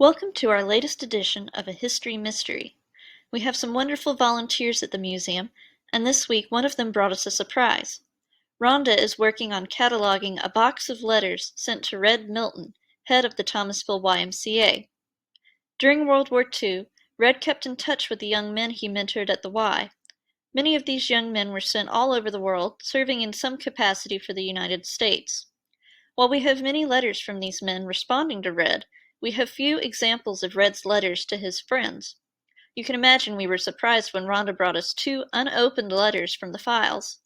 Welcome to our latest edition of A History Mystery. We have some wonderful volunteers at the museum, and this week one of them brought us a surprise. Rhonda is working on cataloging a box of letters sent to Red Milton, head of the Thomasville YMCA. During World War II, Red kept in touch with the young men he mentored at the Y. Many of these young men were sent all over the world, serving in some capacity for the United States. While we have many letters from these men responding to Red, we have few examples of Red's letters to his friends. You can imagine we were surprised when Rhonda brought us two unopened letters from the files.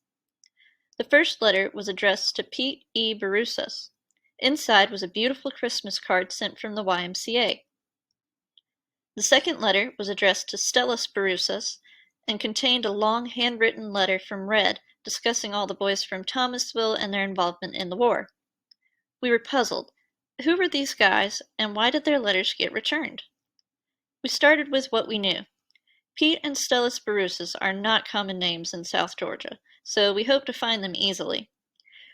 The first letter was addressed to Pete E. Burousas. Inside was a beautiful Christmas card sent from the YMCA. The second letter was addressed to Stellas Burousas and contained a long handwritten letter from Red discussing all the boys from Thomasville and their involvement in the war. We were puzzled. Who were these guys, and why did their letters get returned? We started with what we knew. Pete and Stellas Burousas are not common names in South Georgia, so we hoped to find them easily.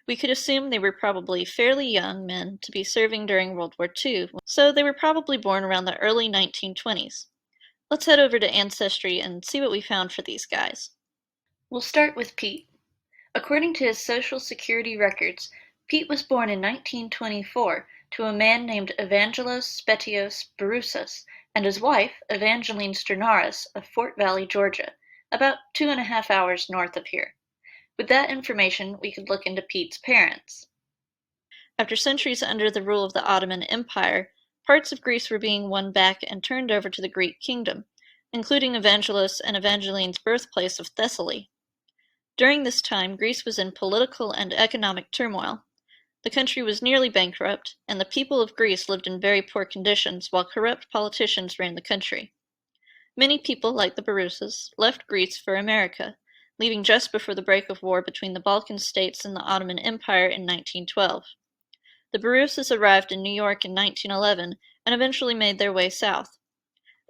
We could assume they were probably fairly young men to be serving during World War II, so they were probably born around the early 1920s. Let's head over to Ancestry and see what we found for these guys. We'll start with Pete. According to his Social Security records, Pete was born in 1924 to a man named Evangelos Spetios Burousas and his wife, Evangeline Sternaris of Fort Valley, Georgia, about 2.5 hours north of here. With that information, we could look into Pete's parents. After centuries under the rule of the Ottoman Empire, parts of Greece were being won back and turned over to the Greek kingdom, including Evangelos and Evangeline's birthplace of Thessaly. During this time, Greece was in political and economic turmoil. The country was nearly bankrupt, and the people of Greece lived in very poor conditions while corrupt politicians ran the country. Many people, like the Burousas, left Greece for America, leaving just before the break of war between the Balkan states and the Ottoman Empire in 1912. The Burousas arrived in New York in 1911 and eventually made their way south.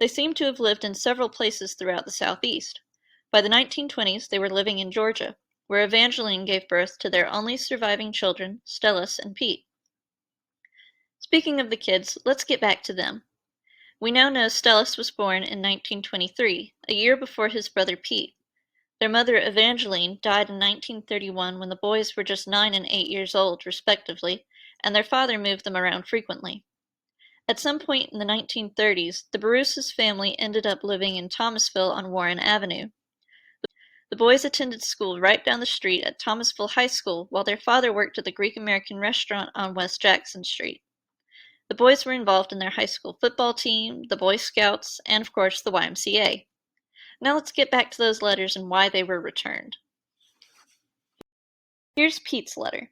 They seem to have lived in several places throughout the southeast. By the 1920s, they were living in Georgia, where Evangeline gave birth to their only surviving children, Stellas and Pete. Speaking of the kids, let's get back to them. We now know Stellas was born in 1923, a year before his brother Pete. Their mother, Evangeline, died in 1931 when the boys were just 9 and 8 years old, respectively, and their father moved them around frequently. At some point in the 1930s, the Burousas family ended up living in Thomasville on Warren Avenue. The boys attended school right down the street at Thomasville High School, while their father worked at the Greek-American restaurant on West Jackson Street. The boys were involved in their high school football team, the Boy Scouts, and of course the YMCA. Now let's get back to those letters and why they were returned. Here's Pete's letter.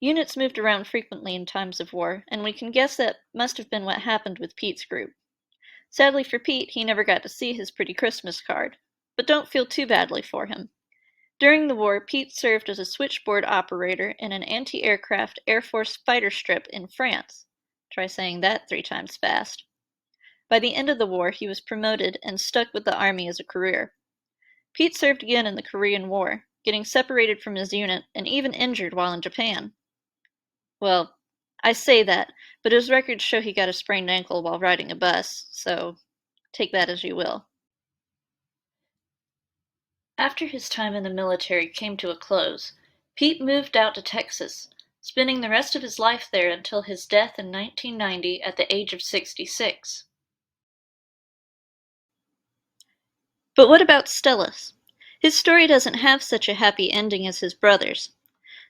Units moved around frequently in times of war, and we can guess that must have been what happened with Pete's group. Sadly for Pete, he never got to see his pretty Christmas card. But don't feel too badly for him. During the war, Pete served as a switchboard operator in an anti-aircraft Air Force fighter strip in France. Try saying that 3 times fast. By the end of the war, he was promoted and stuck with the Army as a career. Pete served again in the Korean War, getting separated from his unit and even injured while in Japan. Well, I say that, but his records show he got a sprained ankle while riding a bus, so take that as you will. After his time in the military came to a close, Pete moved out to Texas, spending the rest of his life there until his death in 1990 at the age of 66. But what about Stellas? His story doesn't have such a happy ending as his brother's.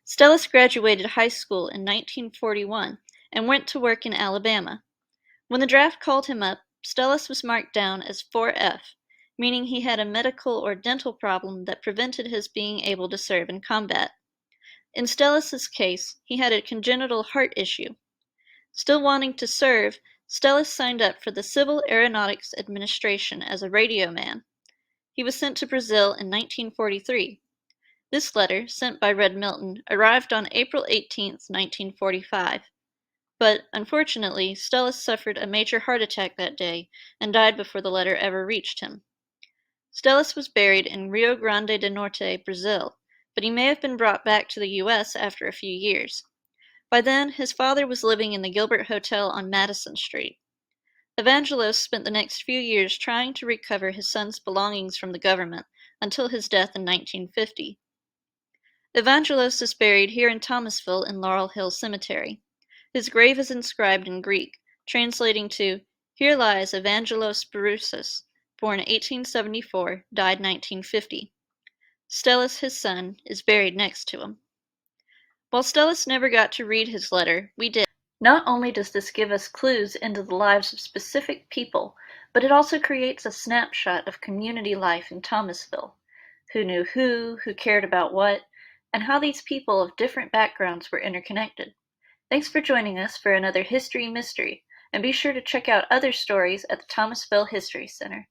Stellas graduated high school in 1941 and went to work in Alabama. When the draft called him up, Stellas was marked down as 4F, meaning he had a medical or dental problem that prevented his being able to serve in combat. In Stellas's case, he had a congenital heart issue. Still wanting to serve, Stellas signed up for the Civil Aeronautics Administration as a radio man. He was sent to Brazil in 1943. This letter, sent by Red Milton, arrived on April 18, 1945. But, unfortunately, Stellas suffered a major heart attack that day and died before the letter ever reached him. Stellas was buried in Rio Grande do Norte, Brazil, but he may have been brought back to the U.S. after a few years. By then, his father was living in the Gilbert Hotel on Madison Street. Evangelos spent the next few years trying to recover his son's belongings from the government until his death in 1950. Evangelos is buried here in Thomasville in Laurel Hill Cemetery. His grave is inscribed in Greek, translating to, "Here lies Evangelos Burousas, born 1874, died 1950. Stellas, his son, is buried next to him." While Stellas never got to read his letter, we did. Not only does this give us clues into the lives of specific people, but it also creates a snapshot of community life in Thomasville. Who knew who cared about what, and how these people of different backgrounds were interconnected. Thanks for joining us for another History Mystery, and be sure to check out other stories at the Thomasville History Center.